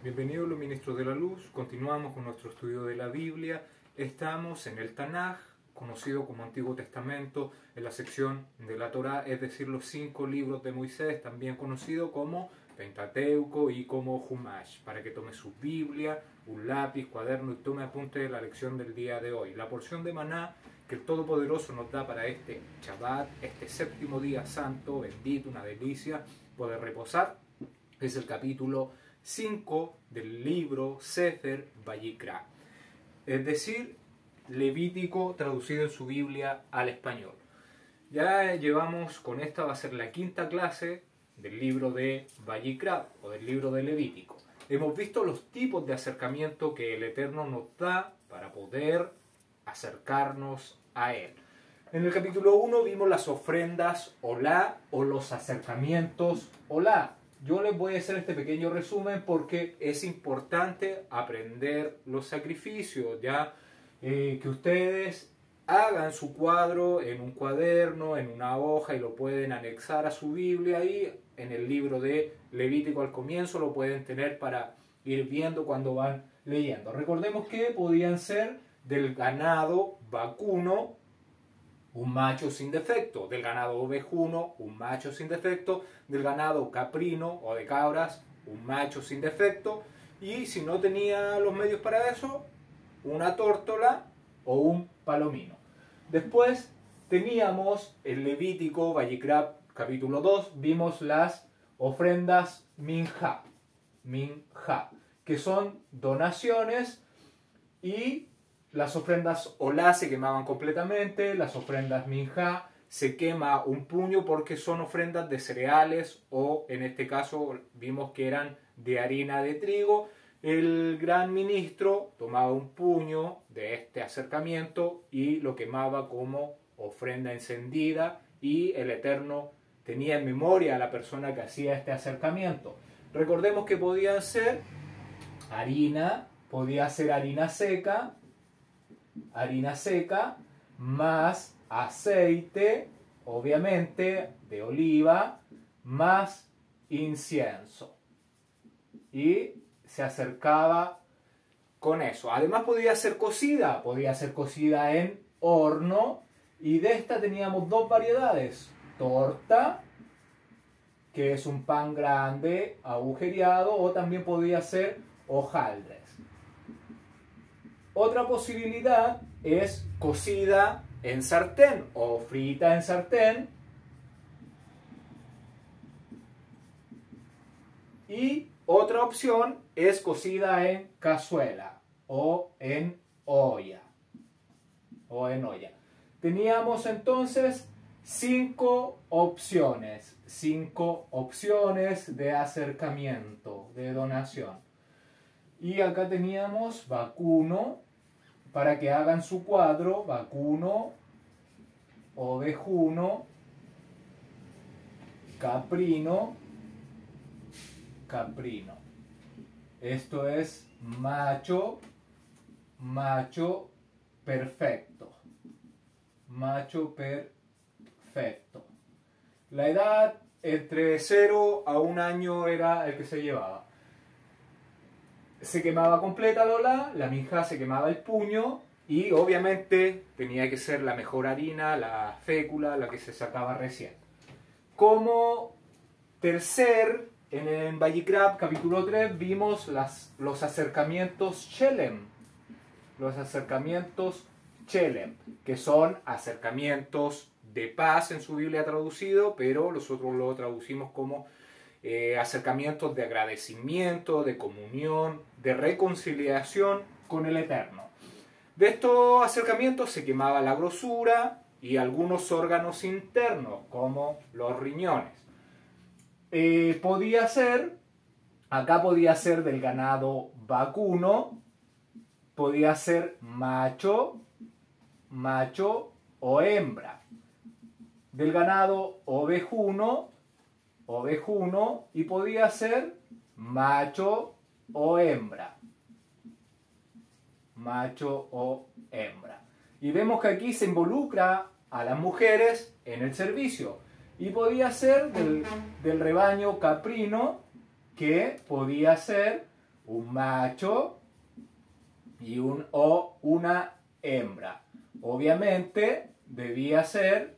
Bienvenidos los ministros de la luz, continuamos con nuestro estudio de la Biblia. Estamos en el Tanaj, conocido como Antiguo Testamento, en la sección de la Torá, es decir, los 5 libros de Moisés, también conocido como Pentateuco y como Humash, para que tome su Biblia, un lápiz, cuaderno y tome apunte de la lección del día de hoy. La porción de maná que el Todopoderoso nos da para este Shabbat, este séptimo día santo, bendito, una delicia, poder reposar, es el capítulo 5 del libro Sefer Vayikra, es decir, Levítico traducido en su Biblia al español. Ya llevamos, con esta va a ser la 5ª clase del libro de Vayikra o del libro de Levítico. Hemos visto los tipos de acercamiento que el Eterno nos da para poder acercarnos a Él. En el capítulo 1 vimos las ofrendas olá o los acercamientos olá. Yo les voy a hacer este pequeño resumen porque es importante aprender los sacrificios, ya que ustedes hagan su cuadro en un cuaderno, en una hoja y lo pueden anexar a su Biblia y en el libro de Levítico al comienzo lo pueden tener para ir viendo cuando van leyendo. Recordemos que podían ser del ganado vacuno, un macho sin defecto, del ganado ovejuno, un macho sin defecto, del ganado caprino o de cabras, un macho sin defecto, y si no tenía los medios para eso, una tórtola o un palomino. Después teníamos el Levítico, Vayikra, capítulo 2, vimos las ofrendas minja, que son donaciones, y las ofrendas olá se quemaban completamente, las ofrendas minja se quema un puño porque son ofrendas de cereales o en este caso vimos que eran de harina de trigo. El gran ministro tomaba un puño de este acercamiento y lo quemaba como ofrenda encendida y el Eterno tenía en memoria a la persona que hacía este acercamiento. Recordemos que podían ser harina, podía ser harina seca más aceite, obviamente, de oliva, más incienso. Y se acercaba con eso. Además podía ser cocida en horno, y de esta teníamos 2 variedades. Torta, que es un pan grande, agujereado, o también podía ser hojaldres. Otra posibilidad es cocida en sartén o frita en sartén. Y otra opción es cocida en cazuela o en olla. Teníamos entonces 5 opciones. 5 opciones de acercamiento, de donación. Y acá teníamos vacuno, para que hagan su cuadro, vacuno, ovejuno, caprino. Esto es macho perfecto. La edad entre 0 a 1 año era el que se llevaba. Se quemaba completa la minja se quemaba el puño y obviamente tenía que ser la mejor harina, la fécula, la que se sacaba recién. Como tercer, en Vayikra capítulo 3 vimos los acercamientos Shelem. Los acercamientos Shelem, que son acercamientos de paz en su Biblia traducido, pero nosotros lo traducimos como acercamientos de agradecimiento, de comunión, de reconciliación con el Eterno. De estos acercamientos se quemaba la grosura y algunos órganos internos, como los riñones. Acá podía ser del ganado vacuno, podía ser macho o hembra. Del ganado ovejuno, y podía ser macho o hembra. Y vemos que aquí se involucra a las mujeres en el servicio. Y podía ser del rebaño caprino, que podía ser un macho y una hembra. Obviamente debía ser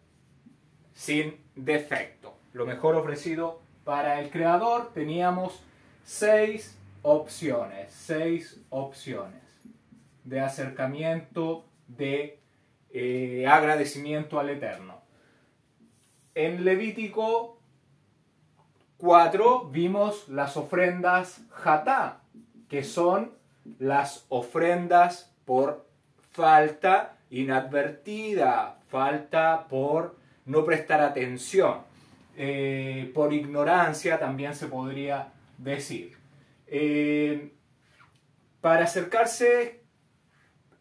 sin defecto. Lo mejor ofrecido para el creador. Teníamos 6 opciones de acercamiento, de agradecimiento al Eterno. En Levítico 4 vimos las ofrendas Hatá, que son las ofrendas por falta inadvertida, falta por no prestar atención, por ignorancia también se podría decir. Para acercarse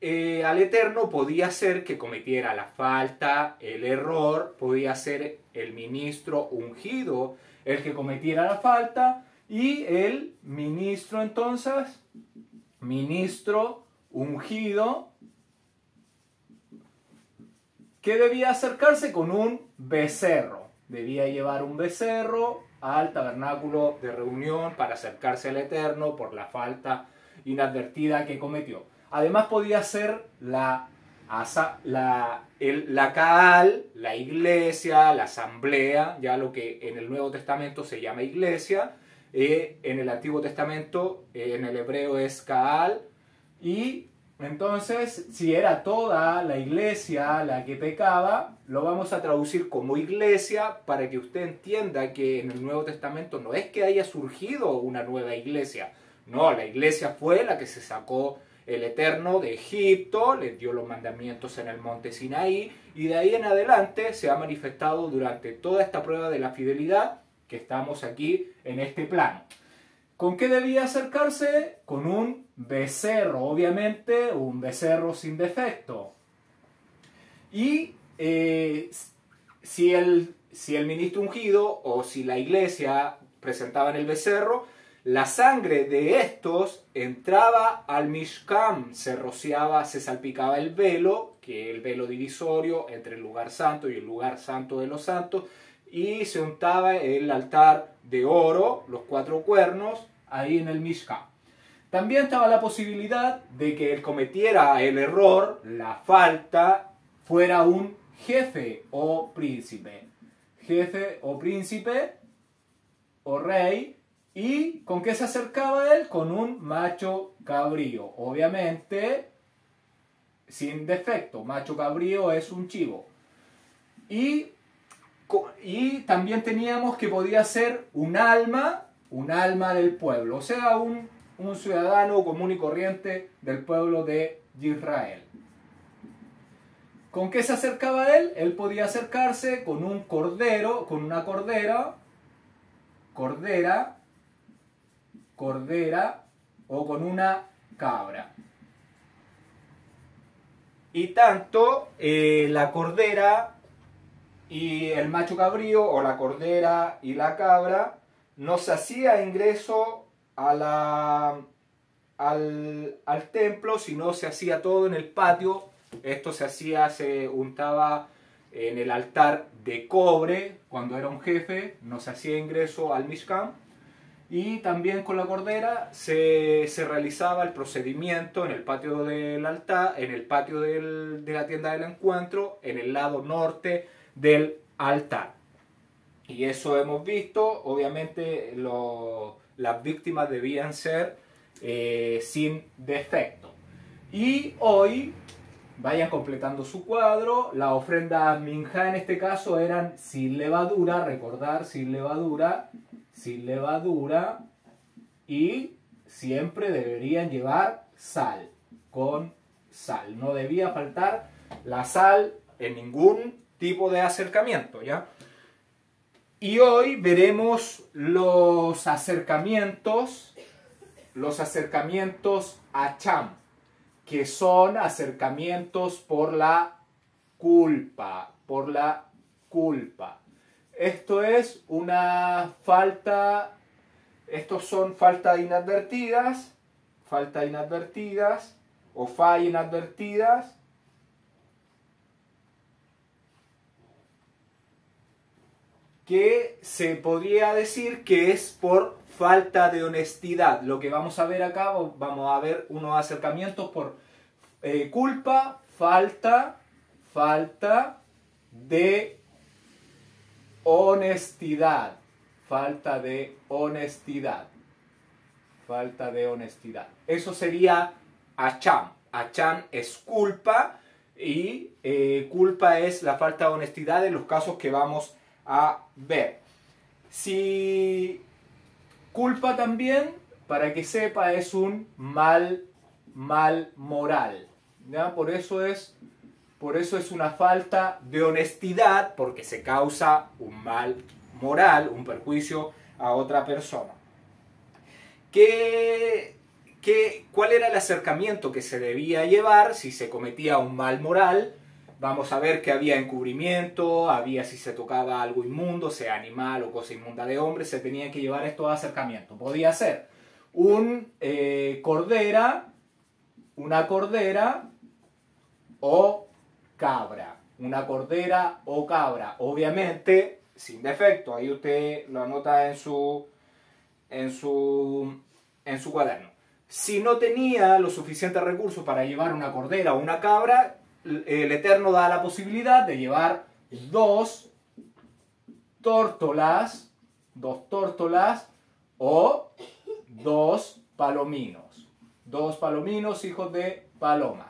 al Eterno podía ser que cometiera la falta, el error, podía ser el ministro ungido el que cometiera la falta, y el ministro entonces, ministro ungido, que debía acercarse con un becerro. Debía llevar un becerro al tabernáculo de reunión para acercarse al Eterno por la falta inadvertida que cometió. Además podía ser la Kaal, la iglesia, la asamblea, ya lo que en el Nuevo Testamento se llama iglesia, en el Antiguo Testamento en el hebreo es Kaal, y entonces si era toda la iglesia la que pecaba, lo vamos a traducir como iglesia para que usted entienda que en el Nuevo Testamento no es que haya surgido una nueva iglesia, no, la iglesia fue la que se sacó el Eterno de Egipto, les dio los mandamientos en el monte Sinaí, y de ahí en adelante se ha manifestado durante toda esta prueba de la fidelidad que estamos aquí en este plano. ¿Con qué debía acercarse? Con un becerro, obviamente un becerro sin defecto. Y si el ministro ungido o si la iglesia presentaban el becerro, la sangre de estos entraba al Mishkan, se rociaba, se salpicaba el velo, que es el velo divisorio entre el lugar santo y el lugar santo de los santos, y se untaba el altar de oro, los 4 cuernos, ahí en el Mishkan. También estaba la posibilidad de que él cometiera el error, la falta, fuera un jefe o príncipe. Jefe o príncipe o rey. ¿Y con qué se acercaba él? Con un macho cabrío. Obviamente, sin defecto. Macho cabrío es un chivo. Y también teníamos que podía ser un alma del pueblo. O sea, un ciudadano común y corriente del pueblo de Israel. ¿Con qué se acercaba él? Él podía acercarse con un cordero, con una cordera o con una cabra. Y tanto la cordera y el macho cabrío, o la cordera y la cabra, no se hacía ingreso al templo, sino se hacía todo en el patio. Esto se untaba en el altar de cobre cuando era un jefe, no se hacía ingreso al Mishkan. Y también con la cordera se realizaba el procedimiento en el patio del altar, en el patio de la tienda del encuentro, en el lado norte del altar. Y eso hemos visto, obviamente las víctimas debían ser sin defecto. Y hoy, vayan completando su cuadro, las ofrendas minjá en este caso eran sin levadura, recordar, sin levadura, y siempre deberían llevar sal, con sal. No debía faltar la sal en ningún tipo de acercamiento, ¿ya? Y hoy veremos los acercamientos a Cham, que son acercamientos por la culpa, Esto es una falta, estos son faltas inadvertidas o fallas inadvertidas. que se podría decir que es por falta de honestidad. Lo que vamos a ver acá, vamos a ver unos acercamientos por culpa, falta de honestidad. Falta de honestidad. Falta de honestidad. Eso sería acham. Acham es culpa y culpa es la falta de honestidad en los casos que vamos a ver. Si culpa también, para que sepa, es un mal moral. ¿Ya? Por eso es una falta de honestidad, porque se causa un mal moral, un perjuicio a otra persona. ¿Cuál era el acercamiento que se debía llevar si se cometía un mal moral? Vamos a ver que había encubrimiento, había si se tocaba algo inmundo, sea animal o cosa inmunda de hombre, se tenían que llevar estos acercamientos. Podía ser una cordera o cabra. Una cordera o cabra. Obviamente, sin defecto. Ahí usted lo anota en su cuaderno. Si no tenía los suficientes recursos para llevar una cordera o una cabra, el Eterno da la posibilidad de llevar dos tórtolas o dos palominos. Dos palominos, hijos de palomas.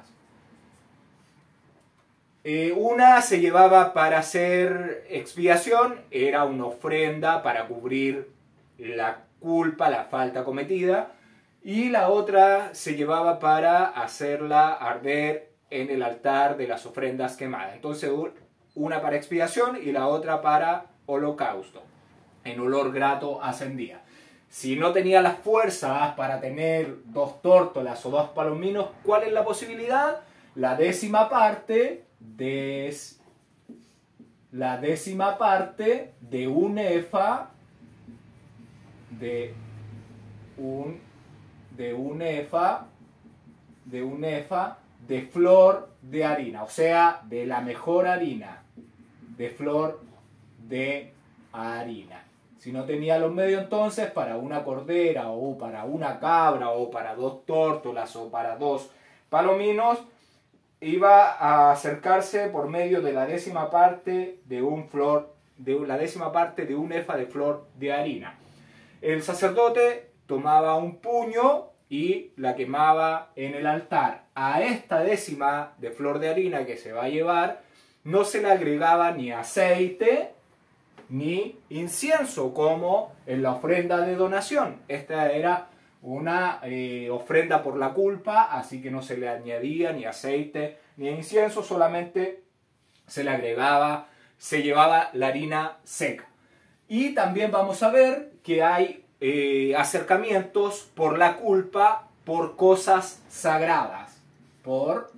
Una se llevaba para hacer expiación, era una ofrenda para cubrir la culpa, la falta cometida, y la otra se llevaba para hacerla arder en el altar de las ofrendas quemadas. Entonces, una para expiación y la otra para holocausto. En olor grato ascendía. Si no tenía las fuerzas para tener dos tórtolas o dos palominos, ¿cuál es la posibilidad? La décima parte de un efa de flor de harina, o sea, de la mejor harina, de flor de harina. Si no tenía los medios, entonces, para una cordera o para una cabra o para dos tórtolas o para dos palominos, iba a acercarse por medio de la décima parte de un efa de flor de harina. El sacerdote tomaba un puño y la quemaba en el altar. A esta décima de flor de harina que se va a llevar, no se le agregaba ni aceite ni incienso, como en la ofrenda de donación. Esta era una ofrenda por la culpa, así que no se le añadía ni aceite ni incienso, solamente se le agregaba, se llevaba la harina seca. Y también vamos a ver que hay acercamientos por la culpa, por cosas sagradas, por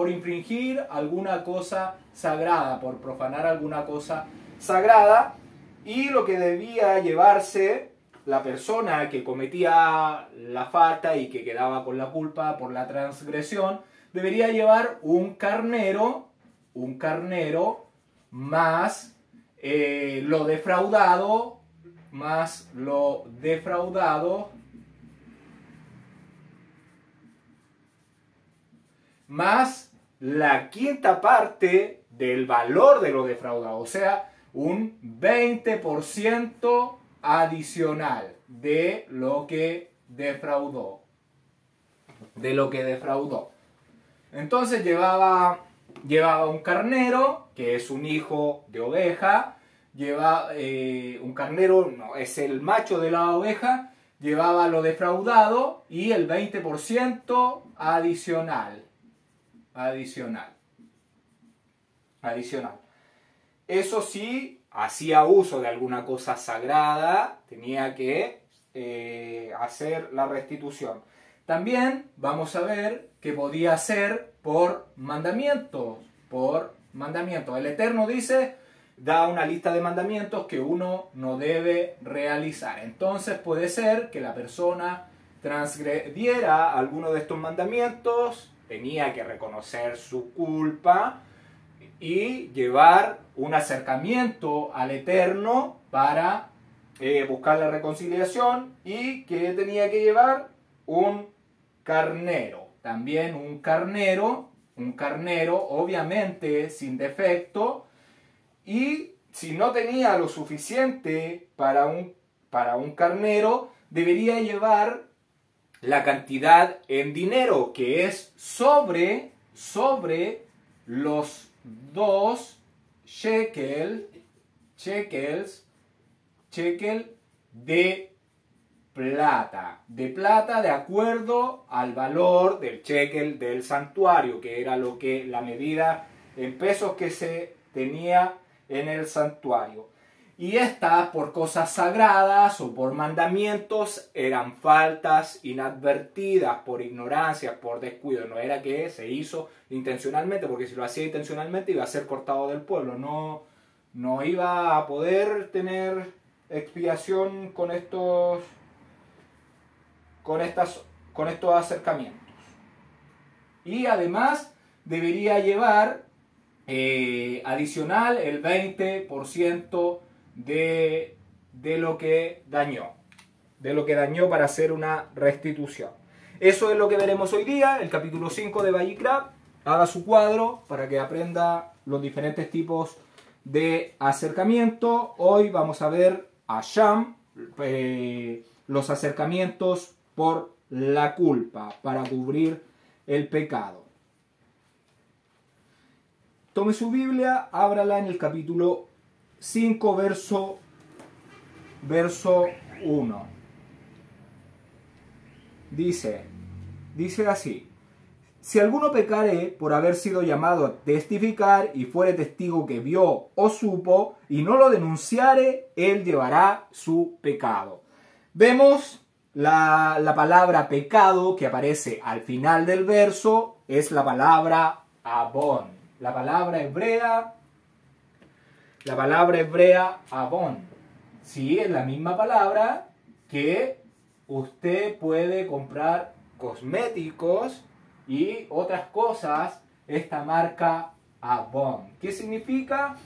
infringir alguna cosa sagrada, por profanar alguna cosa sagrada. Y lo que debía llevarse la persona que cometía la falta y que quedaba con la culpa por la transgresión, debería llevar un carnero más lo defraudado, más la quinta parte del valor de lo defraudado, o sea, un 20% adicional de lo que defraudó. Entonces llevaba un carnero, que es un hijo de oveja, un carnero, no, es el macho de la oveja, llevaba lo defraudado y el 20% adicional. Eso sí, hacía uso de alguna cosa sagrada, tenía que hacer la restitución. También vamos a ver que podía ser por mandamientos. El Eterno da una lista de mandamientos que uno no debe realizar. Entonces puede ser que la persona transgrediera alguno de estos mandamientos, tenía que reconocer su culpa y llevar un acercamiento al Eterno para buscar la reconciliación. ¿Y que tenía que llevar? Un carnero. También un carnero obviamente sin defecto. Y si no tenía lo suficiente para un carnero, debería llevar la cantidad en dinero, que es sobre los 2 shekels de plata, de acuerdo al valor del shekel del santuario, que era la medida en pesos que se tenía en el santuario. Y estas, por cosas sagradas o por mandamientos, eran faltas inadvertidas, por ignorancia, por descuido. No era que se hizo intencionalmente, porque si lo hacía intencionalmente iba a ser cortado del pueblo. No iba a poder tener expiación con estos acercamientos. Y además debería llevar adicional el 20% de lo que dañó. Para hacer una restitución. Eso es lo que veremos hoy día, el capítulo 5 de Vayikra. Haga su cuadro para que aprenda los diferentes tipos de acercamiento. Hoy vamos a ver a Sham, los acercamientos por la culpa, para cubrir el pecado. Tome su Biblia, ábrala en el capítulo 5, verso 1. Dice así: si alguno pecare por haber sido llamado a testificar y fuere testigo que vio o supo y no lo denunciare, él llevará su pecado. Vemos la palabra pecado que aparece al final del verso, es la palabra abón. La palabra hebrea abón. Sí, es la misma palabra que usted puede comprar cosméticos y otras cosas, esta marca Avon. ¿Qué significa?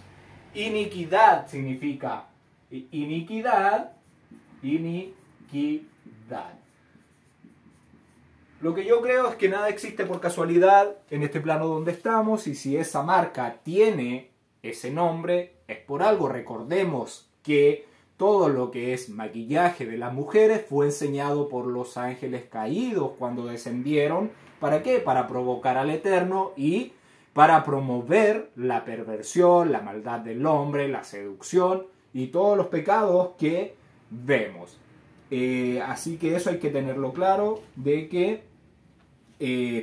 Iniquidad significa. Iniquidad. Lo que yo creo es que nada existe por casualidad en este plano donde estamos, y si esa marca tiene ese nombre es por algo. Recordemos que todo lo que es maquillaje de las mujeres fue enseñado por los ángeles caídos cuando descendieron. ¿Para qué? Para provocar al Eterno y para promover la perversión, la maldad del hombre, la seducción y todos los pecados que vemos. Así que eso hay que tenerlo claro, de que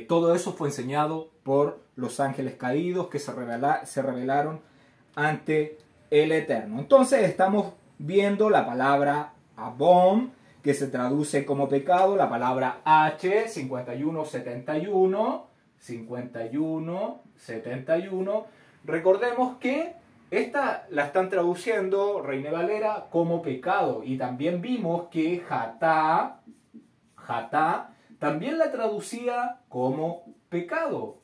todo eso fue enseñado por los ángeles caídos que se rebelaron ante el Eterno. Entonces estamos viendo la palabra Abón, que se traduce como pecado, la palabra H, 5171. Recordemos que esta la están traduciendo, Reina Valera, como pecado. Y también vimos que Jatá también la traducía como pecado.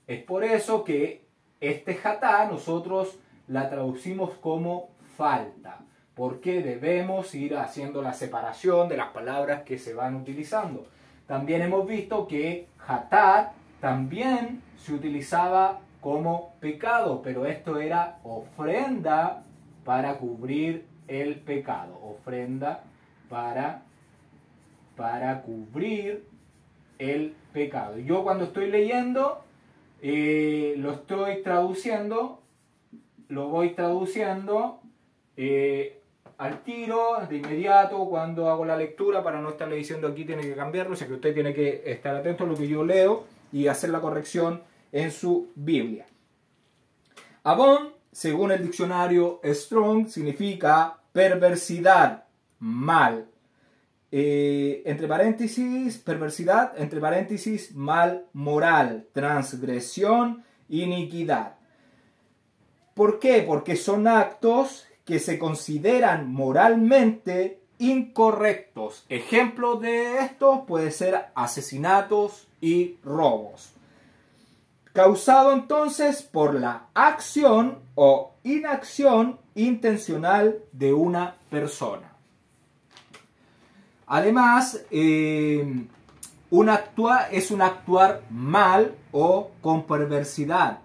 Es por eso que este Jatá nosotros la traducimos como falta, porque debemos ir haciendo la separación de las palabras que se van utilizando. También hemos visto que Hatat también se utilizaba como pecado, pero esto era ofrenda para cubrir el pecado. Ofrenda para cubrir el pecado. Yo cuando estoy leyendo, lo voy traduciendo al tiro, de inmediato, cuando hago la lectura, para no estarle diciendo aquí tiene que cambiarlo. O sea que usted tiene que estar atento a lo que yo leo y hacer la corrección en su Biblia. Abón, según el diccionario Strong, significa perversidad, mal. Entre paréntesis, perversidad, entre paréntesis, mal moral, transgresión, iniquidad. ¿Por qué? Porque son actos que se consideran moralmente incorrectos. Ejemplos de estos pueden ser asesinatos y robos. causado entonces por la acción o inacción intencional de una persona. Además, es un actuar mal o con perversidad,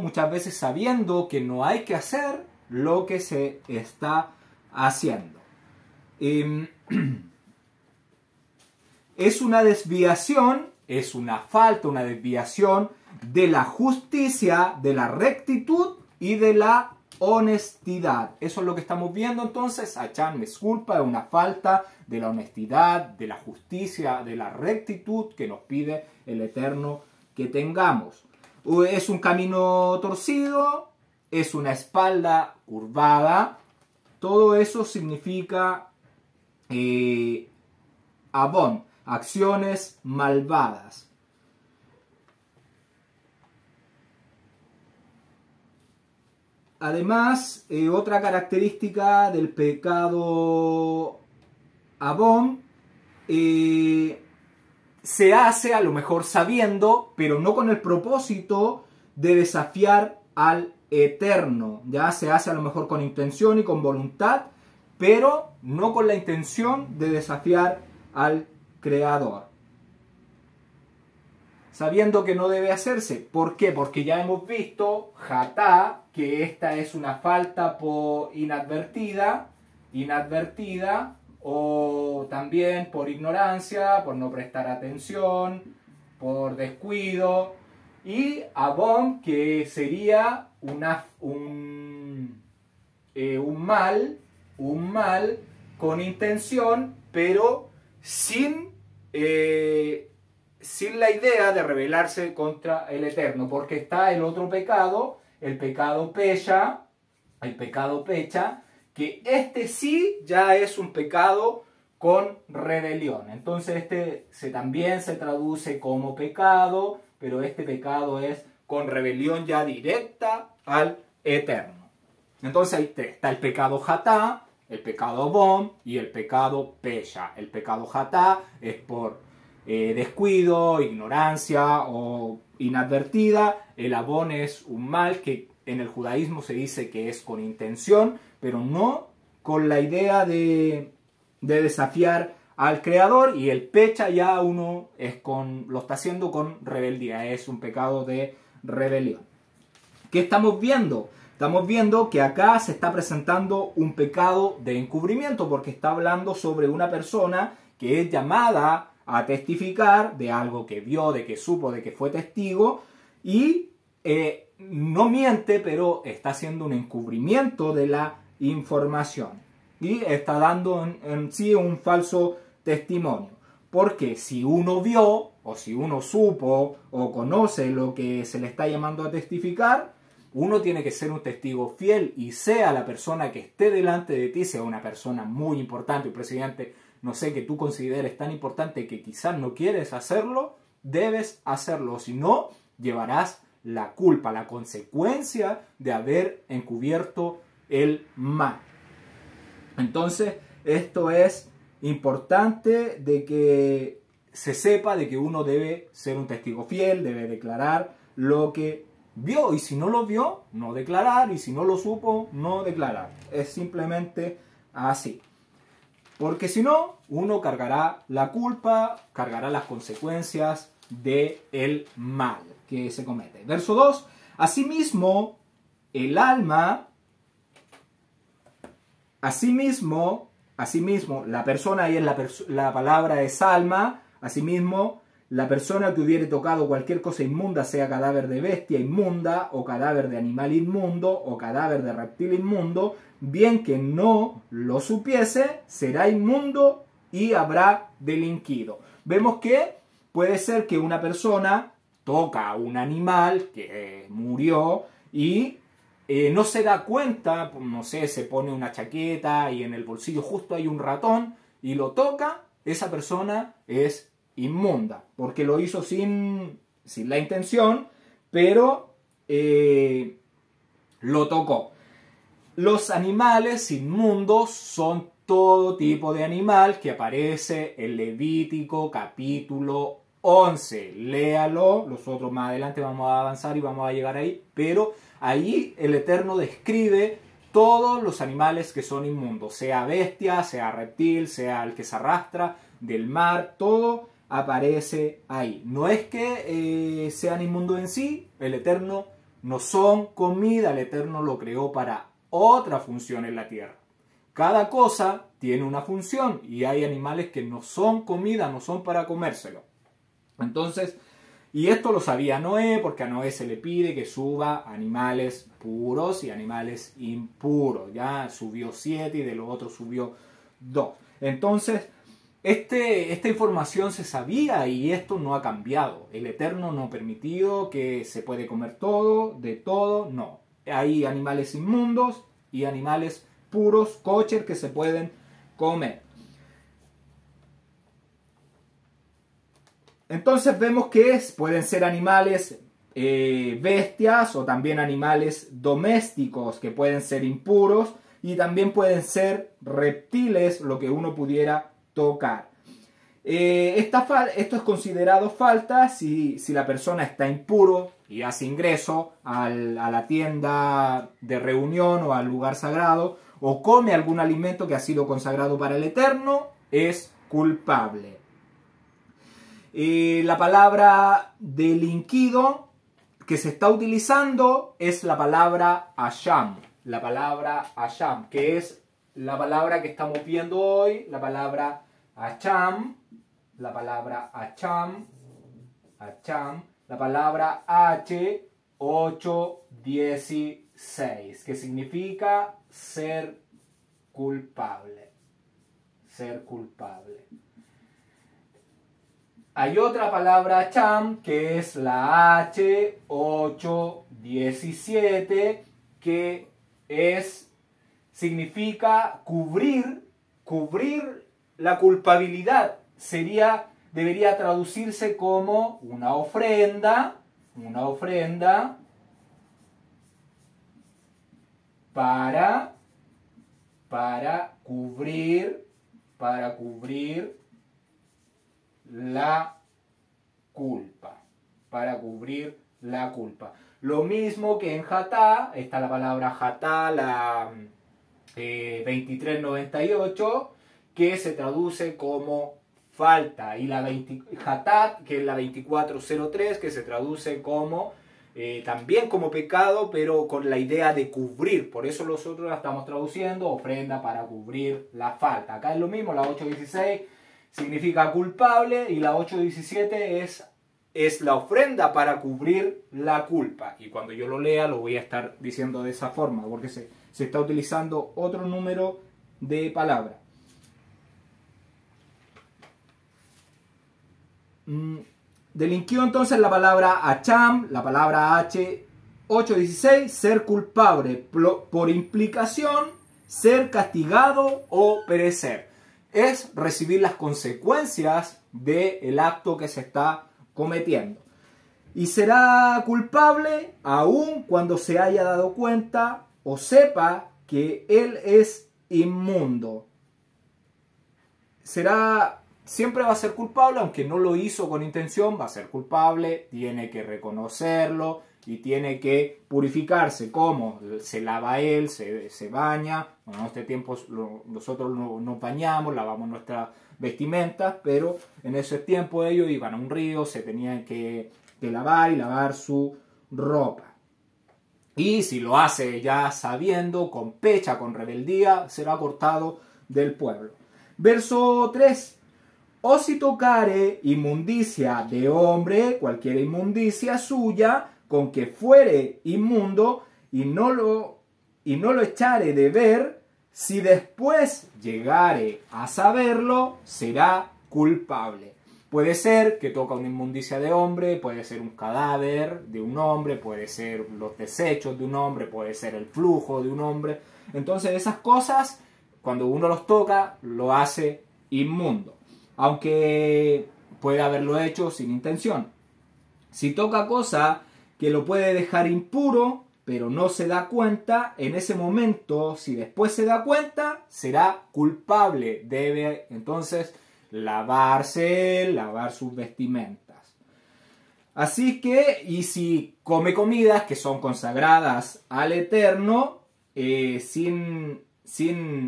muchas veces sabiendo que no hay que hacer lo que se está haciendo. Es una desviación, es una falta, una desviación de la justicia, de la rectitud y de la honestidad. Eso es lo que estamos viendo entonces. Achan Mesculpa es una falta de la honestidad, de la justicia, de la rectitud que nos pide el Eterno que tengamos. Es un camino torcido, es una espalda curvada. Todo eso significa abón, acciones malvadas. Además, otra característica del pecado abón se hace a lo mejor sabiendo, pero no con el propósito de desafiar al Eterno. Ya se hace a lo mejor con intención y con voluntad, pero no con la intención de desafiar al Creador. Sabiendo que no debe hacerse. ¿Por qué? Porque ya hemos visto, Jatá, que esta es una falta por inadvertida, o también por ignorancia, por no prestar atención, por descuido. Y abón, que sería un mal con intención, pero sin la idea de rebelarse contra el Eterno, porque está el otro pecado, el pecado pecha, que este sí ya es un pecado con rebelión. Entonces también se traduce como pecado, pero este pecado es con rebelión ya directa al Eterno. Entonces ahí está el pecado Jatá, el pecado Abón y el pecado Pecha. El pecado Jatá es por descuido, ignorancia o inadvertida. El Abón es un mal que en el judaísmo se dice que es con intención, pero no con la idea de desafiar al Creador. Y el Pecha ya uno lo está haciendo con rebeldía, es un pecado de rebelión. ¿Qué estamos viendo? Estamos viendo que acá se está presentando un pecado de encubrimiento, porque está hablando sobre una persona que es llamada a testificar de algo que vio, de que supo, de que fue testigo, y no miente, pero está haciendo un encubrimiento de la información y está dando en sí un falso testimonio. Porque si uno vio, o si uno supo, o conoce lo que se le está llamando a testificar, uno tiene que ser un testigo fiel, y sea la persona que esté delante de ti, sea una persona muy importante, un presidente, no sé, que tú consideres tan importante que quizás no quieres hacerlo, debes hacerlo, si no, llevarás la culpa, la consecuencia de haber encubierto el mal. Entonces, esto es importante de que se sepa de que uno debe ser un testigo fiel, debe declarar lo que vio, y si no lo vio, no declarar, y si no lo supo, no declarar. Es simplemente así. Porque si no, uno cargará la culpa, cargará las consecuencias del mal que se comete. Verso 2. Asimismo, el alma, asimismo, la persona, ahí es la palabra es alma, asimismo, la persona que hubiere tocado cualquier cosa inmunda, sea cadáver de bestia inmunda, o cadáver de animal inmundo, o cadáver de reptil inmundo, bien que no lo supiese, será inmundo y habrá delinquido. Vemos que puede ser que una persona toca a un animal que murió y no se da cuenta, no sé, se pone una chaqueta y en el bolsillo justo hay un ratón y lo toca, esa persona es inmunda, porque lo hizo sin la intención, pero lo tocó. Los animales inmundos son todo tipo de animal que aparece en Levítico capítulo 11. Léalo, nosotros más adelante vamos a avanzar y vamos a llegar ahí, pero ahí el Eterno describe todos los animales que son inmundos, sea bestia, sea reptil, sea el que se arrastra del mar, todo aparece ahí. No es que sean inmundos en sí, el Eterno no son comida, el Eterno lo creó para otra función en la tierra. Cada cosa tiene una función y hay animales que no son comida, no son para comérselo. Entonces, y esto lo sabía Noé, porque a Noé se le pide que suba animales puros y animales impuros. Ya subió 7 y de los otros subió 2. Entonces, esta información se sabía y esto no ha cambiado. El Eterno no ha permitido que se puede comer todo, de todo, no. Hay animales inmundos y animales puros, kosher, que se pueden comer. Entonces vemos que pueden ser animales bestias o también animales domésticos que pueden ser impuros y también pueden ser reptiles, lo que uno pudiera tocar. Esto es considerado falta si la persona está impuro y hace ingreso a la tienda de reunión o al lugar sagrado o come algún alimento que ha sido consagrado para el Eterno, es culpable. La palabra delinquido que se está utilizando es la palabra asham. La palabra asham, que es la palabra que estamos viendo hoy, la palabra acham, la palabra acham, la palabra H816, que significa ser culpable. Ser culpable. Hay otra palabra cham que es la H817 que significa cubrir la culpabilidad. Debería traducirse como una ofrenda para cubrir la culpa. Para cubrir la culpa. Lo mismo que en Hatá, está la palabra Hatá, la 2398, que se traduce como falta. Y la Hatá, que es la 2403, que se traduce como también como pecado, pero con la idea de cubrir. Por eso nosotros la estamos traduciendo, ofrenda para cubrir la falta. Acá es lo mismo, la 816 significa culpable y la 817 es la ofrenda para cubrir la culpa. Y cuando yo lo lea lo voy a estar diciendo de esa forma, porque se está utilizando otro número de palabras. Delinquió entonces la palabra acham, la palabra H816, ser culpable, por implicación, ser castigado o perecer. Es recibir las consecuencias del acto que se está cometiendo. Y será culpable aun cuando se haya dado cuenta o sepa que él es inmundo. Siempre va a ser culpable, aunque no lo hizo con intención, va a ser culpable, tiene que reconocerlo y tiene que purificarse. ¿Cómo? Se lava él, se baña. Bueno, en este tiempo nosotros nos bañamos, lavamos nuestras vestimentas, pero en ese tiempo ellos iban a un río, se tenían que lavar y lavar su ropa. Y si lo hace ya sabiendo, con pecha, con rebeldía, será cortado del pueblo. Verso 3. O si tocare inmundicia de hombre, cualquier inmundicia suya, con que fuere inmundo, y no lo echare de ver, si después llegare a saberlo, será culpable. Puede ser que toca una inmundicia de hombre, puede ser un cadáver de un hombre, puede ser los desechos de un hombre, puede ser el flujo de un hombre. Entonces esas cosas, cuando uno los toca, lo hace inmundo, aunque puede haberlo hecho sin intención. Si toca cosa que lo puede dejar impuro, pero no se da cuenta, en ese momento, si después se da cuenta, será culpable. Debe entonces lavar sus vestimentas. Así que, y si come comidas que son consagradas al Eterno, sin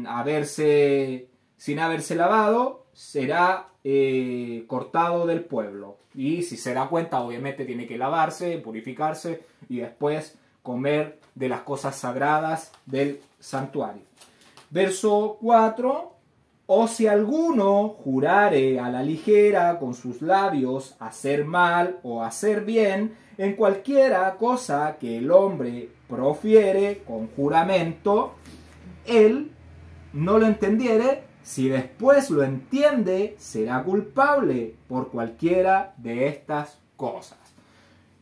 haberse lavado, será cortado del pueblo. Y si se da cuenta, obviamente tiene que lavarse, purificarse y después comer de las cosas sagradas del santuario. Verso 4. O si alguno jurare a la ligera con sus labios hacer mal o hacer bien, en cualquiera cosa que el hombre profiere con juramento, él no lo entendiere, si después lo entiende, será culpable por cualquiera de estas cosas.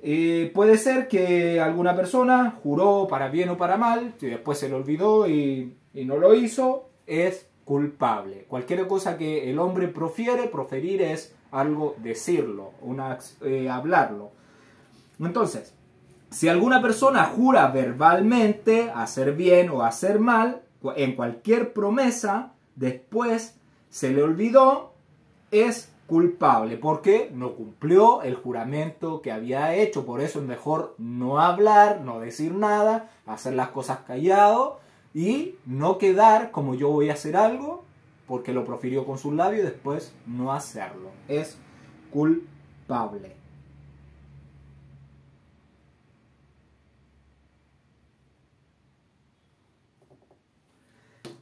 Puede ser que alguna persona juró para bien o para mal, si después se le olvidó y no lo hizo, es culpable. Cualquier cosa que el hombre proferir es algo decirlo, hablarlo. Entonces, si alguna persona jura verbalmente hacer bien o hacer mal, en cualquier promesa, después se le olvidó, es culpable, porque no cumplió el juramento que había hecho. Por eso es mejor no hablar, no decir nada, hacer las cosas callado y no quedar como yo voy a hacer algo porque lo profirió con sus labios y después no hacerlo. Es culpable.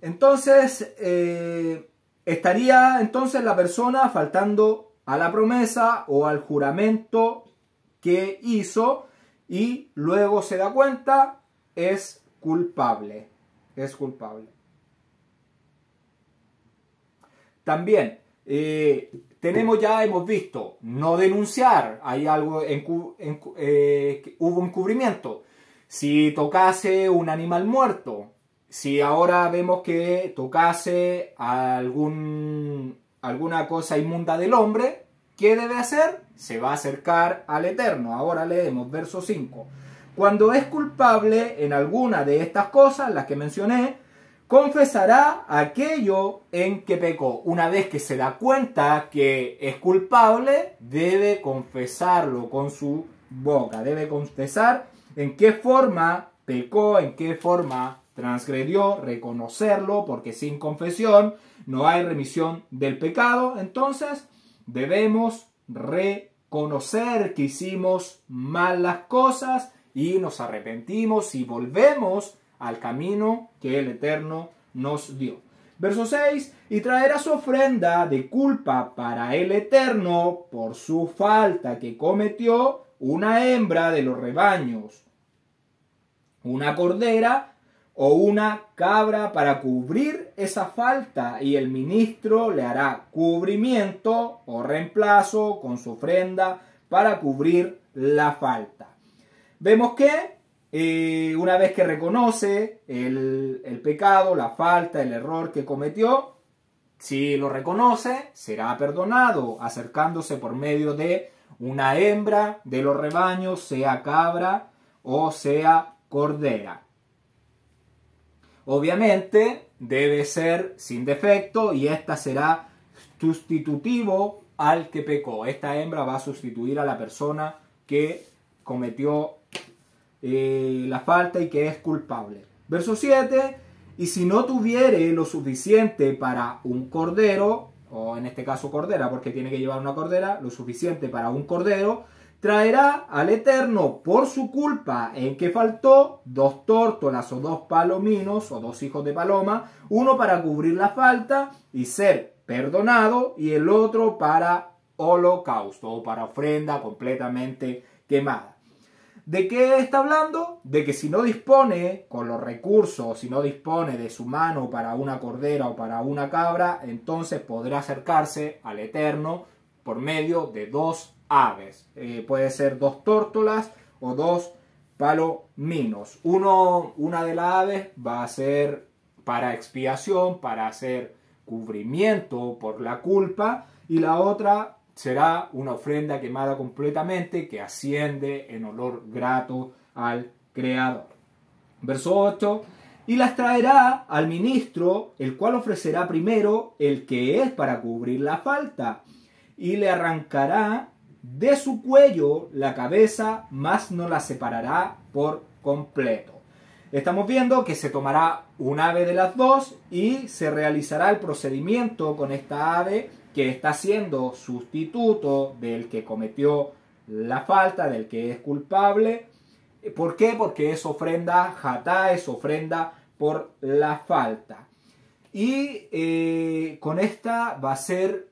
Entonces, estaría entonces la persona faltando a la promesa o al juramento que hizo y luego se da cuenta, es culpable. Es culpable. También hemos visto no denunciar, hay algo hubo encubrimiento. Si tocase un animal muerto, si ahora vemos que tocase alguna cosa inmunda del hombre, ¿qué debe hacer? Se va a acercar al Eterno. Ahora leemos verso 5. Cuando es culpable en alguna de estas cosas, las que mencioné, confesará aquello en que pecó. Una vez que se da cuenta que es culpable, debe confesarlo con su boca. Debe confesar en qué forma pecó, en qué forma transgredió, reconocerlo, porque sin confesión no hay remisión del pecado. Entonces debemos reconocer que hicimos mal las cosas y nos arrepentimos y volvemos al camino que el Eterno nos dio. Verso 6. Y traerá su ofrenda de culpa para el Eterno por su falta que cometió una hembra de los rebaños, una cordera o una cabra para cubrir esa falta, y el ministro le hará cubrimiento o reemplazo con su ofrenda para cubrir la falta. Vemos que una vez que reconoce el pecado, la falta, el error que cometió, si lo reconoce, será perdonado acercándose por medio de una hembra de los rebaños, sea cabra o sea cordera. Obviamente debe ser sin defecto y esta será sustitutivo al que pecó. Esta hembra va a sustituir a la persona que cometió la falta y que es culpable. Verso 7. Y si no tuviere lo suficiente para un cordero, o en este caso cordera, porque tiene que llevar una cordera, lo suficiente para un cordero, traerá al Eterno por su culpa en que faltó 2 tórtolas o 2 palominos o 2 hijos de paloma, uno para cubrir la falta y ser perdonado, y el otro para holocausto o para ofrenda completamente quemada. ¿De qué está hablando? De que si no dispone con los recursos, si no dispone de su mano para una cordera o para una cabra, entonces podrá acercarse al Eterno por medio de 2 aves. Puede ser 2 tórtolas o 2 palominos. Una de las aves va a ser para expiación, para hacer cubrimiento por la culpa, y la otra será una ofrenda quemada completamente que asciende en olor grato al Creador. Verso 8. Y las traerá al ministro, el cual ofrecerá primero el que es para cubrir la falta, y le arrancará de su cuello la cabeza, mas no la separará por completo. Estamos viendo que se tomará un ave de las dos y se realizará el procedimiento con esta ave que está siendo sustituto del que cometió la falta, del que es culpable. ¿Por qué? Porque es ofrenda jatá, es ofrenda por la falta. Y con esta va a ser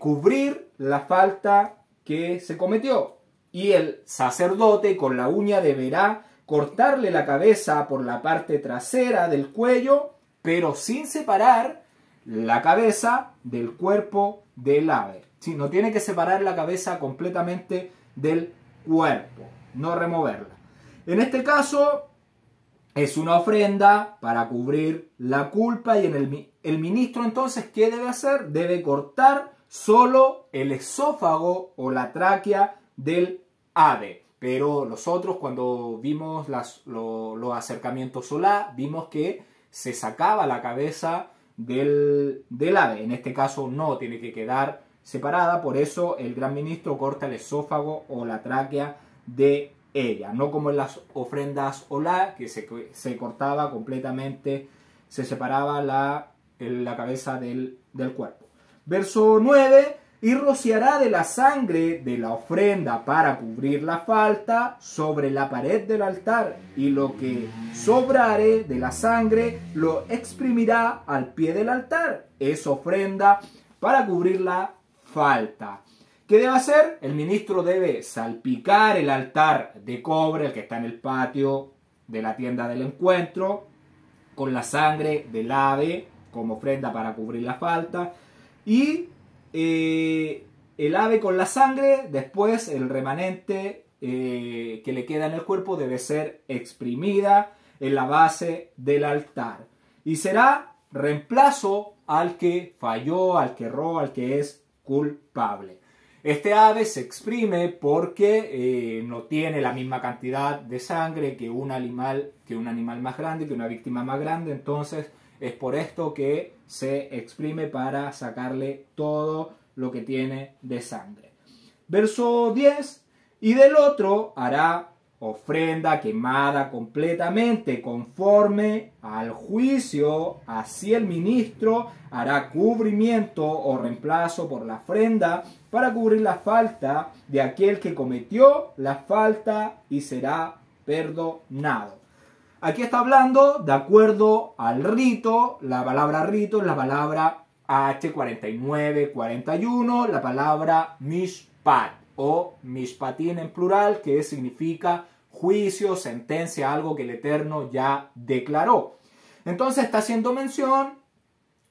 cubrir la falta que se cometió. Y el sacerdote con la uña deberá cortarle la cabeza por la parte trasera del cuello, pero sin separar la cabeza del cuerpo del ave. Sí, no tiene que separar la cabeza completamente del cuerpo, no removerla. En este caso es una ofrenda para cubrir la culpa y el ministro entonces, ¿qué debe hacer? Debe cortar solo el esófago o la tráquea del ave. Pero nosotros cuando vimos los acercamientos solá, vimos que se sacaba la cabeza del ave. En este caso no, tiene que quedar separada, por eso el gran ministro corta el esófago o la tráquea de ella. No como en las ofrendas olá, que se cortaba completamente, se separaba la cabeza del cuerpo. Verso 9. Y rociará de la sangre de la ofrenda para cubrir la falta sobre la pared del altar, y lo que sobrare de la sangre lo exprimirá al pie del altar. Es ofrenda para cubrir la falta. ¿Qué debe hacer? El ministro debe salpicar el altar de cobre, el que está en el patio de la tienda del encuentro, con la sangre del ave como ofrenda para cubrir la falta, y el ave con la sangre, después el remanente que le queda en el cuerpo debe ser exprimida en la base del altar y será reemplazo al que falló, al que erró, al que es culpable. Este ave se exprime porque no tiene la misma cantidad de sangre que un animal más grande, que una víctima más grande, entonces es por esto que se exprime para sacarle todo lo que tiene de sangre. Verso 10. Y del otro hará ofrenda quemada completamente conforme al juicio. Así el ministro hará cubrimiento o reemplazo por la ofrenda para cubrir la falta de aquel que cometió la falta y será perdonado. Aquí está hablando de acuerdo al rito. La palabra rito es la palabra H4941, la palabra mishpat o mishpatín en plural, que significa juicio, sentencia, algo que el Eterno ya declaró. Entonces está haciendo mención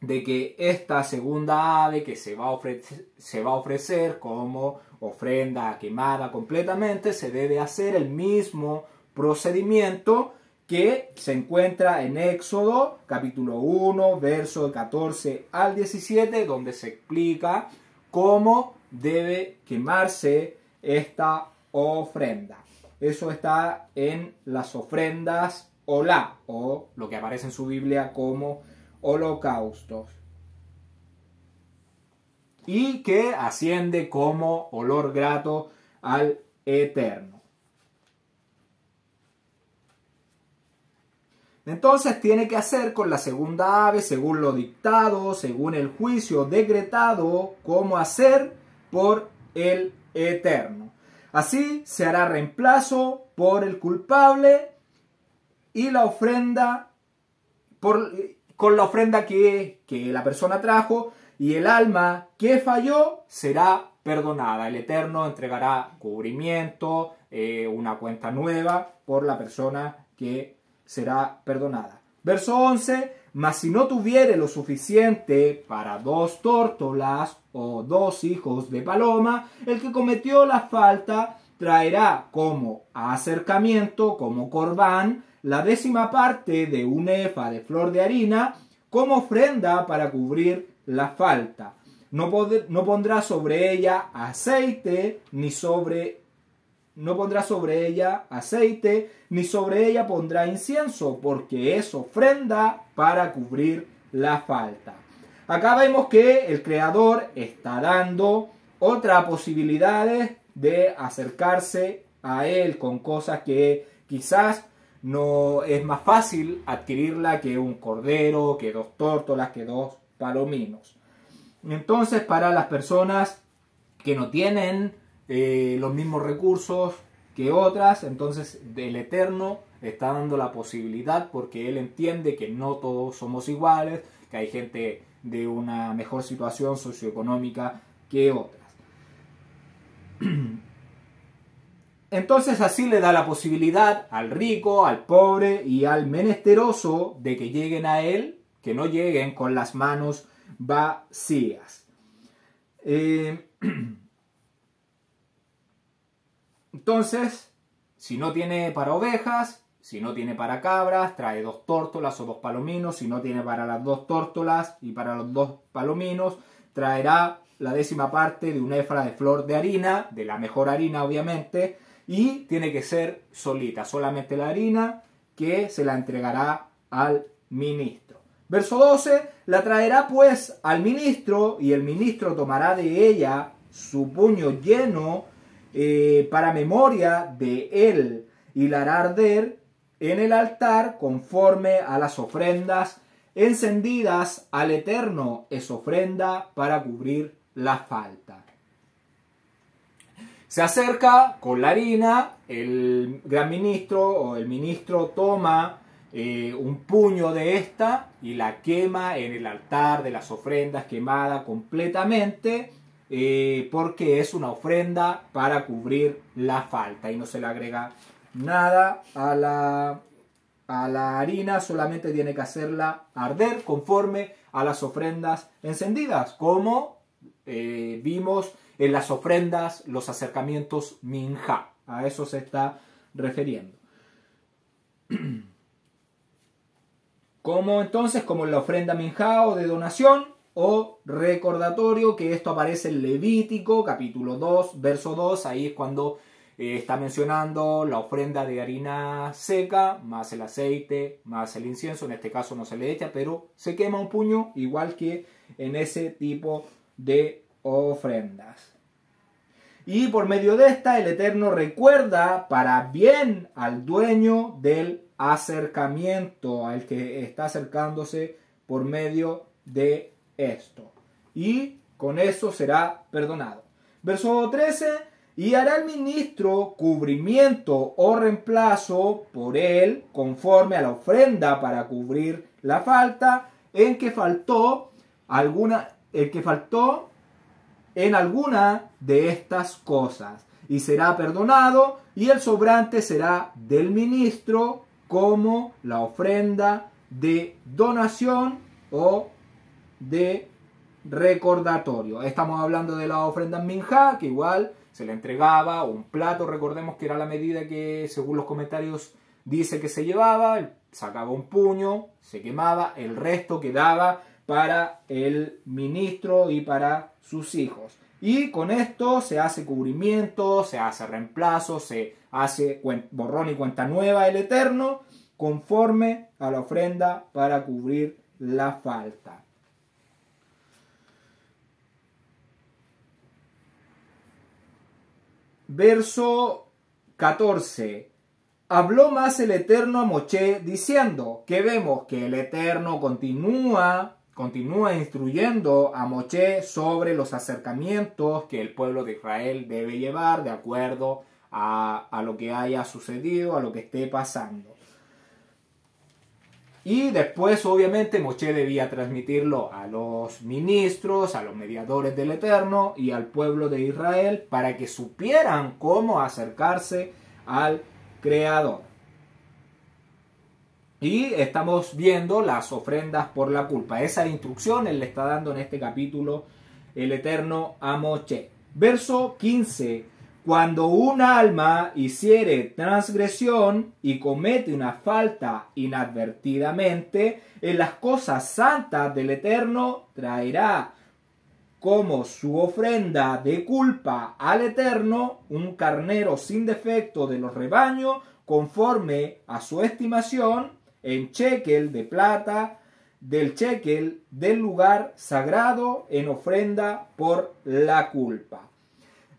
de que esta segunda ave que se va a ofrecer como ofrenda quemada completamente, se debe hacer el mismo procedimiento que se encuentra en Éxodo capítulo 1, verso 14 al 17, donde se explica cómo debe quemarse esta ofrenda. Eso está en las ofrendas olá, o lo que aparece en su Biblia como holocaustos, y que asciende como olor grato al Eterno. Entonces tiene que hacer con la segunda ave según lo dictado, según el juicio decretado, cómo hacer por el Eterno. Así se hará reemplazo por el culpable y la ofrenda con la ofrenda que la persona trajo, y el alma que falló será perdonada. El Eterno entregará cubrimiento, una cuenta nueva por la persona que será perdonada. Verso 11. Mas si no tuviere lo suficiente para 2 tórtolas o 2 hijos de paloma, el que cometió la falta traerá como acercamiento, como corbán, la 10ª parte de un efa de flor de harina, como ofrenda para cubrir la falta. No pondrá sobre ella aceite, ni sobre ella pondrá incienso, porque es ofrenda para cubrir la falta. Acá vemos que el Creador está dando otras posibilidades de acercarse a Él con cosas que quizás no es más fácil adquirirla que un cordero, que 2 tórtolas, que 2 palominos. Entonces, para las personas que no tienen los mismos recursos que otras, entonces el Eterno está dando la posibilidad, porque Él entiende que no todos somos iguales, que hay gente de una mejor situación socioeconómica que otras. Entonces así le da la posibilidad al rico, al pobre y al menesteroso de que lleguen a Él, que no lleguen con las manos vacías. Entonces, si no tiene para ovejas, si no tiene para cabras, trae 2 tórtolas o 2 palominos. Si no tiene para las 2 tórtolas y para los 2 palominos, traerá la 10ª parte de un efra de flor de harina, de la mejor harina obviamente, y tiene que ser solita, solamente la harina, que se la entregará al ministro. Verso 12, la traerá pues al ministro, y el ministro tomará de ella su puño lleno para memoria de él, y la hará arder en el altar conforme a las ofrendas encendidas al Eterno, es ofrenda para cubrir la falta. Se acerca con la harina, el gran ministro o el ministro toma un puño de esta y la quema en el altar de las ofrendas, quemada completamente, porque es una ofrenda para cubrir la falta y no se le agrega nada a la harina, solamente tiene que hacerla arder conforme a las ofrendas encendidas, como vimos en las ofrendas, los acercamientos minjá. A eso se está refiriendo. Como entonces, como en la ofrenda minjá o de donación o recordatorio, que esto aparece en Levítico, capítulo 2, verso 2, ahí es cuando está mencionando la ofrenda de harina seca, más el aceite, más el incienso. En este caso no se le echa, pero se quema un puño, igual que en ese tipo de ofrendas. Y por medio de esta, el Eterno recuerda para bien al dueño del acercamiento, al que está acercándose por medio de esto. Y con eso será perdonado. Verso 13. Y hará el ministro cubrimiento o reemplazo por él, conforme a la ofrenda para cubrir la falta, el que faltó en alguna de estas cosas, y será perdonado, y el sobrante será del ministro, como la ofrenda de donación o de recordatorio. Estamos hablando de la ofrenda minjá, que igual se le entregaba un plato, recordemos que era la medida que según los comentarios dice que se llevaba, sacaba un puño, se quemaba, el resto quedaba para el ministro y para sus hijos. Y con esto se hace cubrimiento, se hace reemplazo, se hace borrón y cuenta nueva el Eterno, conforme a la ofrenda para cubrir la falta. Verso 14. Habló más el Eterno a Moshe diciendo, que vemos que el Eterno continúa instruyendo a Moshe sobre los acercamientos que el pueblo de Israel debe llevar de acuerdo a lo que haya sucedido, a lo que esté pasando. Y después, obviamente, Moshe debía transmitirlo a los ministros, a los mediadores del Eterno y al pueblo de Israel para que supieran cómo acercarse al Creador. Y estamos viendo las ofrendas por la culpa. Esa instrucción él le está dando en este capítulo el Eterno a Moshe. Verso 15. Cuando un alma hiciere transgresión y comete una falta inadvertidamente en las cosas santas del Eterno, traerá como su ofrenda de culpa al Eterno un carnero sin defecto de los rebaños, conforme a su estimación, en shekel de plata, del shekel del lugar sagrado en ofrenda por la culpa.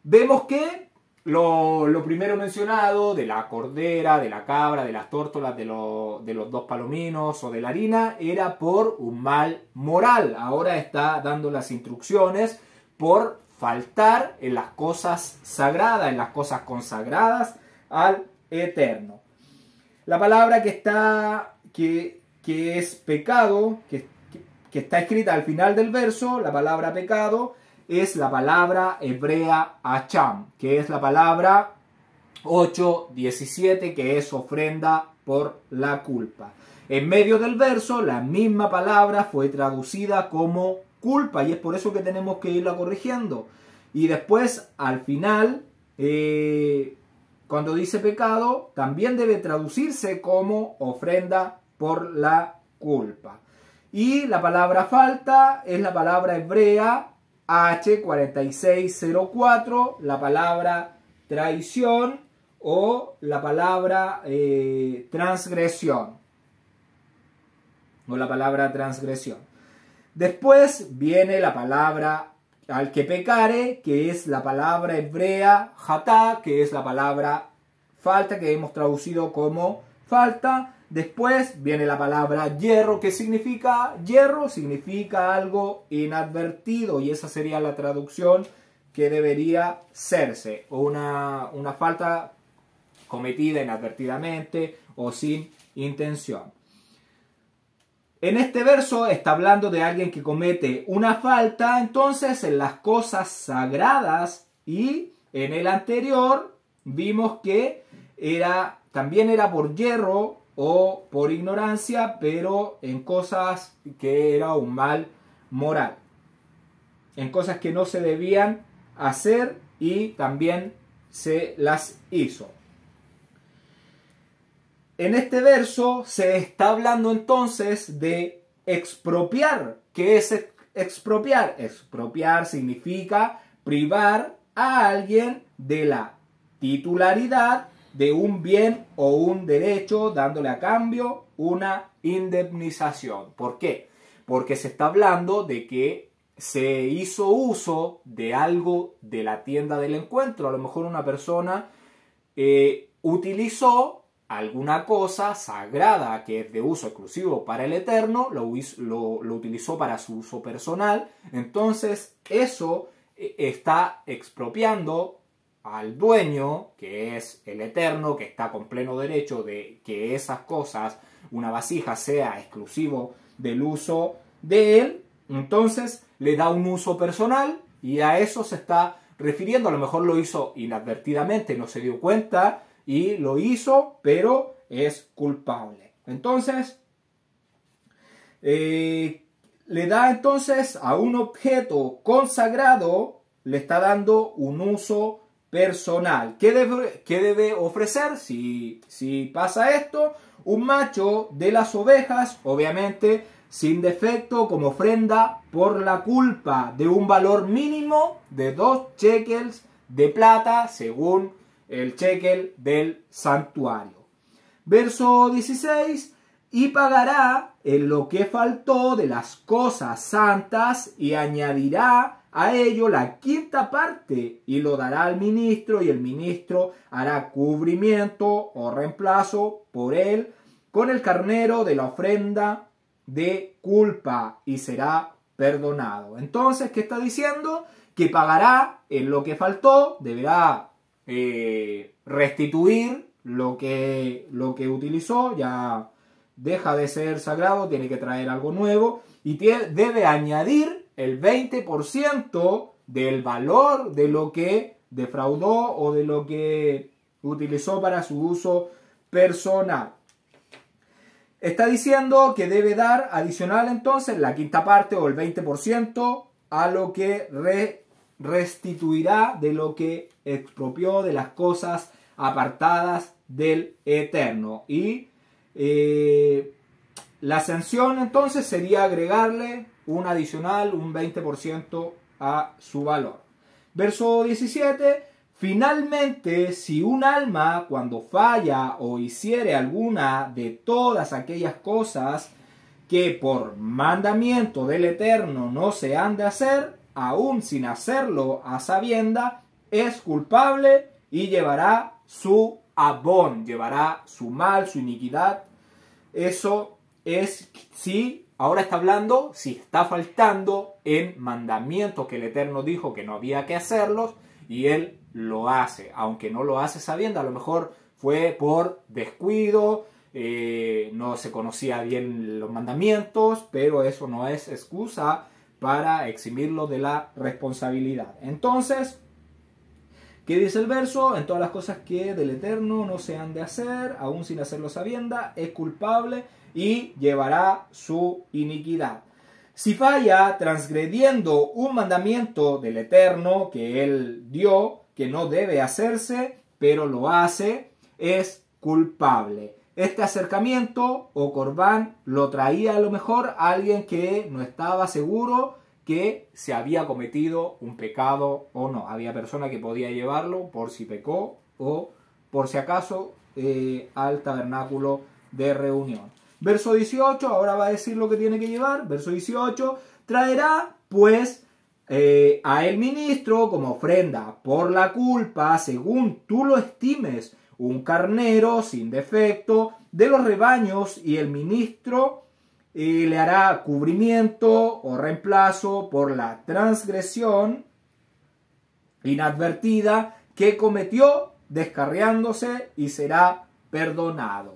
Vemos que lo primero mencionado, de la cordera, de la cabra, de las tórtolas, de los dos palominos o de la harina, era por un mal moral. Ahora está dando las instrucciones por faltar en las cosas sagradas, en las cosas consagradas al Eterno. La palabra que es pecado, que está escrita al final del verso, la palabra pecado, es la palabra hebrea acham, que es la palabra 8:17, que es ofrenda por la culpa. En medio del verso, la misma palabra fue traducida como culpa, y es por eso que tenemos que irla corrigiendo. Y después, al final, cuando dice pecado, también debe traducirse como ofrenda por la culpa. Y la palabra falta es la palabra hebrea H4604, la palabra traición o la palabra transgresión. O la palabra transgresión. Después viene la palabra al que pecare, que es la palabra hebrea hatá, que es la palabra falta, que hemos traducido como falta. Después viene la palabra hierro, que significa hierro, significa algo inadvertido, y esa sería la traducción que debería serse, una falta cometida inadvertidamente o sin intención. En este verso está hablando de alguien que comete una falta, entonces, en las cosas sagradas, y en el anterior vimos que también era por hierro o por ignorancia, pero en cosas que era un mal moral, en cosas que no se debían hacer y también se las hizo. En este verso se está hablando entonces de expropiar. ¿Qué es expropiar? Expropiar significa privar a alguien de la titularidad de un bien o un derecho, dándole a cambio una indemnización. ¿Por qué? Porque se está hablando de que se hizo uso de algo de la tienda del encuentro. A lo mejor una persona utilizó alguna cosa sagrada que es de uso exclusivo para el Eterno, lo utilizó para su uso personal. Entonces eso está expropiando al dueño, que es el Eterno, que está con pleno derecho de que esas cosas, una vasija, sea exclusivo del uso de él. Entonces le da un uso personal, y a eso se está refiriendo. A lo mejor lo hizo inadvertidamente, no se dio cuenta y lo hizo, pero es culpable. Entonces le da entonces a un objeto consagrado, le está dando un uso personal. ¿Qué debe ofrecer si pasa esto? Un macho de las ovejas, obviamente sin defecto, como ofrenda por la culpa, de un valor mínimo de 2 shekels de plata, según el shekel del santuario. Verso 16. Y pagará en lo que faltó de las cosas santas, y añadirá a ello la quinta parte, y lo dará al ministro, y el ministro hará cubrimiento o reemplazo por él con el carnero de la ofrenda de culpa, y será perdonado. Entonces, ¿qué está diciendo? Que pagará en lo que faltó, deberá restituir lo que utilizó, ya deja de ser sagrado, tiene que traer algo nuevo, y debe añadir el 20% del valor de lo que defraudó o de lo que utilizó para su uso personal. Está diciendo que debe dar adicional entonces la quinta parte o el 20% a lo que restituirá de lo que expropió, de las cosas apartadas del Eterno. Y la sanción entonces sería agregarle un adicional, un 20% a su valor. Verso 17. Finalmente, si un alma, cuando falla o hiciere alguna de todas aquellas cosas que por mandamiento del Eterno no se han de hacer, aun sin hacerlo a sabienda, es culpable y llevará su abón, llevará su mal, su iniquidad. Eso es si, ahora está hablando, si está faltando en mandamientos que el Eterno dijo que no había que hacerlos y él lo hace, aunque no lo hace sabiendo, a lo mejor fue por descuido, no se conocía bien los mandamientos, pero eso no es excusa para eximirlo de la responsabilidad. Entonces, ¿qué dice el verso? En todas las cosas que del Eterno no se han de hacer, aun sin hacerlo sabienda, es culpable y llevará su iniquidad. Si falla transgrediendo un mandamiento del Eterno que él dio, que no debe hacerse, pero lo hace, es culpable. Este acercamiento o corbán lo traía a lo mejor alguien que no estaba seguro que se había cometido un pecado o no. Había persona que podía llevarlo por si pecó o por si acaso al tabernáculo de reunión. Verso 18, ahora va a decir lo que tiene que llevar. Verso 18, traerá pues a el ministro como ofrenda por la culpa, según tú lo estimes, un carnero sin defecto de los rebaños, y el ministro le hará cubrimiento o reemplazo por la transgresión inadvertida que cometió descarriándose y será perdonado.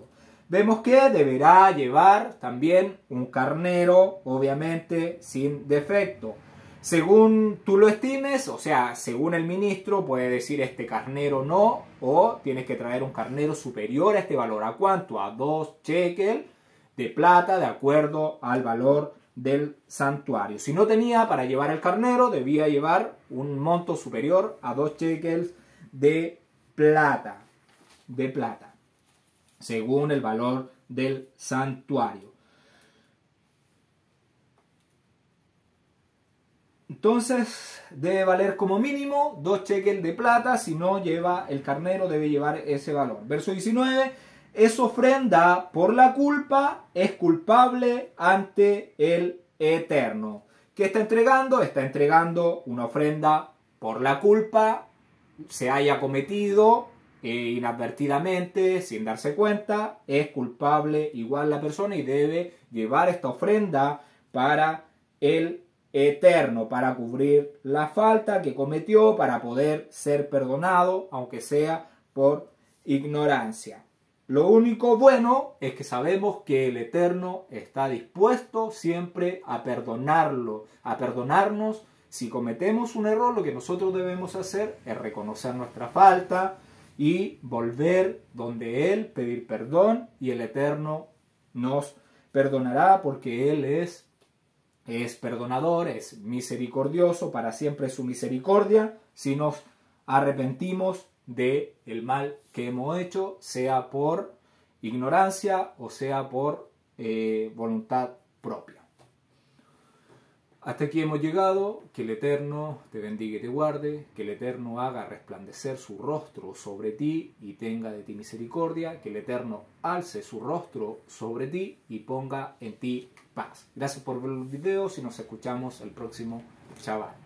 Vemos que deberá llevar también un carnero, obviamente sin defecto. Según tú lo estimes, o sea, según el ministro, puede decir este carnero no, o tienes que traer un carnero superior a este valor. ¿A cuánto? A 2 shekel de plata, de acuerdo al valor del santuario. Si no tenía para llevar el carnero, debía llevar un monto superior a 2 shekels de plata, según el valor del santuario. Entonces debe valer como mínimo 2 shekels de plata. Si no lleva el carnero, debe llevar ese valor. Verso 19, es ofrenda por la culpa, es culpable ante el Eterno. ¿Qué está entregando? Está entregando una ofrenda por la culpa, se haya cometido inadvertidamente, sin darse cuenta, es culpable igual la persona y debe llevar esta ofrenda para el Eterno, para cubrir la falta que cometió, para poder ser perdonado, aunque sea por ignorancia. Lo único bueno es que sabemos que el Eterno está dispuesto siempre a perdonarnos. Si cometemos un error, lo que nosotros debemos hacer es reconocer nuestra falta y volver donde Él, pedir perdón, y el Eterno nos perdonará porque Él es perdonador, es misericordioso, para siempre es su misericordia si nos arrepentimos de el mal que hemos hecho, sea por ignorancia o sea por voluntad propia. Hasta aquí hemos llegado. Que el Eterno te bendiga y te guarde, que el Eterno haga resplandecer su rostro sobre ti y tenga de ti misericordia, que el Eterno alce su rostro sobre ti y ponga en ti paz. Gracias por ver los videos y nos escuchamos el próximo Shabbat.